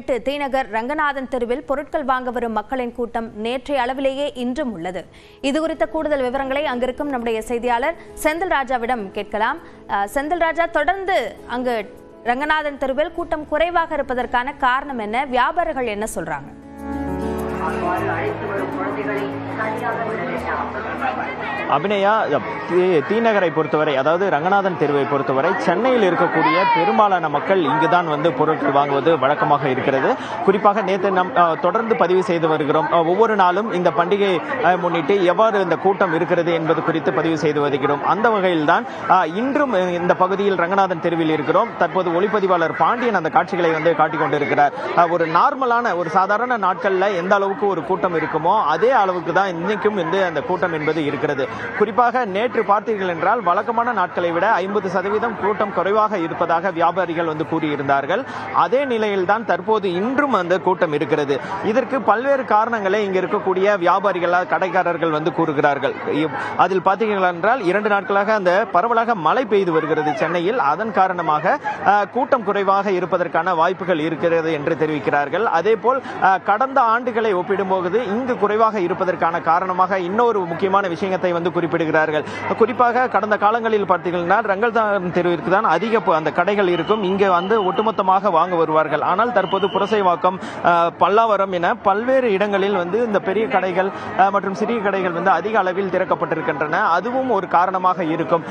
முன்னிட்டு தீநகர் ரங்கநாதன் தெருவில் பொருட்கள் வாங்க வரும் மக்களின் கூட்டம் நேற்றைய அளவிலேயே இன்றும் உள்ளது. இது குறித்த கூடுதல் விவரங்களை அங்கிருக்கும் நம்முடைய செய்தியாளர் செந்தில் ராஜாவிடம் கேட்கலாம். செந்தில் ராஜா, தொடர்ந்து அங்கு ரங்கநாதன் தெருவில் கூட்டம் குறைவாக இருப்பதற்கான காரணம் என்ன? வியாபாரிகள் என்ன சொல்றாங்க? அபிநயா, தீநகரை பொறுத்தவரை, அதாவது ரங்கநாதன் தெருவை பொறுத்தவரை சென்னையில் இருக்கக்கூடிய பெரும்பாலான மக்கள் இங்குதான் வந்து பொருட்கள் வாங்குவது வழக்கமாக இருக்கிறது. குறிப்பாக நேற்று தொடர்ந்து பதிவு செய்து வருகிறோம். ஒவ்வொரு நாளும் இந்த பண்டிகை முன்னிட்டு எவ்வாறு இந்த கூட்டம் இருக்கிறது என்பது குறித்து பதிவு செய்து வருகிறோம். அந்த வகையில் தான் இன்றும் இந்த பகுதியில் ரங்கநாதன் தெருவில் இருக்கிறோம். தற்போது ஒளிப்பதிவாளர் பாண்டியன் அந்த காட்சிகளை வந்து காட்டிக் கொண்டிருக்கிறார். ஒரு நார்மலான ஒரு சாதாரண நாட்கள்ல எந்த அளவுக்கு ஒரு கூட்டம் இருக்குமோ அதே அளவுக்கு தான் இன்னைக்கும் வந்து அந்த கூட்டம் என்பது இருக்கிறது. குறிப்பாக நேற்று பார்த்தீர்கள் என்றால் வழக்கமான நாட்களை விட 50% கூட்டம் குறைவாக இருப்பதாக வியாபாரிகள் வந்து கூறியிருந்தார்கள். அதே நிலையில் தான் தற்போது இன்றும் அந்த கூட்டம் இருக்கிறது. இதற்கு பல்வேறு காரணங்களை இங்க இருக்கக்கூடிய வியாபாரிகள், கடைக்காரர்கள் வந்து கூறுகிறார்கள். அதில் பார்த்தீர்கள் என்றால் 2 நாட்களாக அந்த பரவலாக மழை பெய்து வருகிறது சென்னையில். அதன் காரணமாக கூட்டம் குறைவாக இருப்பதற்கான வாய்ப்புகள் இருக்கிறது என்று தெரிவிக்கிறார்கள். அதே போல் கடந்த ஆண்டுகளை ஒப்பிடும்போது இங்கு குறைவாக இருப்பதற்கான காரணமாக இன்னொரு முக்கியமான விஷயத்தை வந்து குறிப்பிடுகிறார்கள். குறிப்பாக கடந்த காலங்களில் பார்த்தீங்கன்னா ரங்கநாதன் தெருவிற்கு தான் அதிக அந்த கடைகள் இருக்கும். இங்கே வந்து ஒட்டுமொத்தமாக வாங்க வருவார்கள். ஆனால் தற்போது புரசைவாக்கம், பல்லாவரம் என பல்வேறு இடங்களில் வந்து இந்த பெரிய கடைகள் மற்றும் சிறிய கடைகள் வந்து அதிக அளவில் திறக்கப்பட்டிருக்கின்றன. அதுவும் ஒரு காரணமாக இருக்கும்.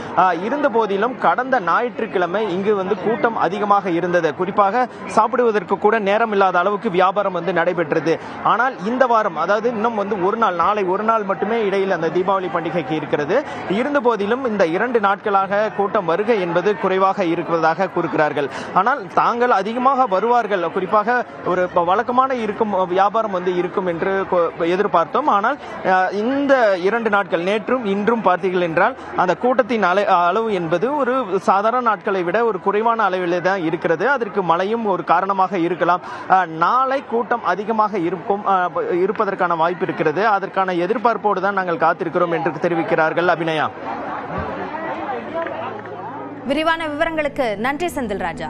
இருந்த போதிலும் கடந்த ஞாயிற்றுக்கிழமை இங்கு வந்து கூட்டம் அதிகமாக இருந்தது. குறிப்பாக சாப்பிடுவதற்கு கூட நேரம் இல்லாத அளவுக்கு வியாபாரம் வந்து நடைபெற்றது. ஆனால் இந்த வாரம், அதாவது இன்னும் வந்து ஒரு நாள், நாளை ஒரு நாள் மட்டுமே இடையில் அந்த தீபாவளி பண்டிகைக்கு இருக்கிறது. இருந்த போதிலும் இந்த 2 நாட்களாக கூட்டம் வருகை என்பது குறைவாக இருப்பதாக கூறுகிறார்கள். ஆனால் தாங்கள் அதிகமாக வருவார்கள், குறிப்பாக ஒரு வழக்கமான இருக்கும் வியாபாரம் வந்து இருக்கும் என்று எதிர்பார்த்தோம். ஆனால் இந்த 2 நாட்கள், நேற்றும் இன்றும் பார்த்தீர்கள் என்றால் அந்த கூட்டத்தின் அளவு என்பது ஒரு சாதாரண நாட்களை விட ஒரு குறைவான அளவில் தான் இருக்கிறது. அதற்கு மழையும் ஒரு காரணமாக இருக்கலாம். நாளை கூட்டம் அதிகமாக இருப்பதற்கான வாய்ப்பு இருக்கிறது. அதற்கான எதிர்பார்ப்போடு தான் நாங்கள் காத்திருக்கிறோம் என்று தெரிவிக்கிறார்கள். அபிநயா, விரிவான விவரங்களுக்கு நன்றி செந்தில் ராஜா.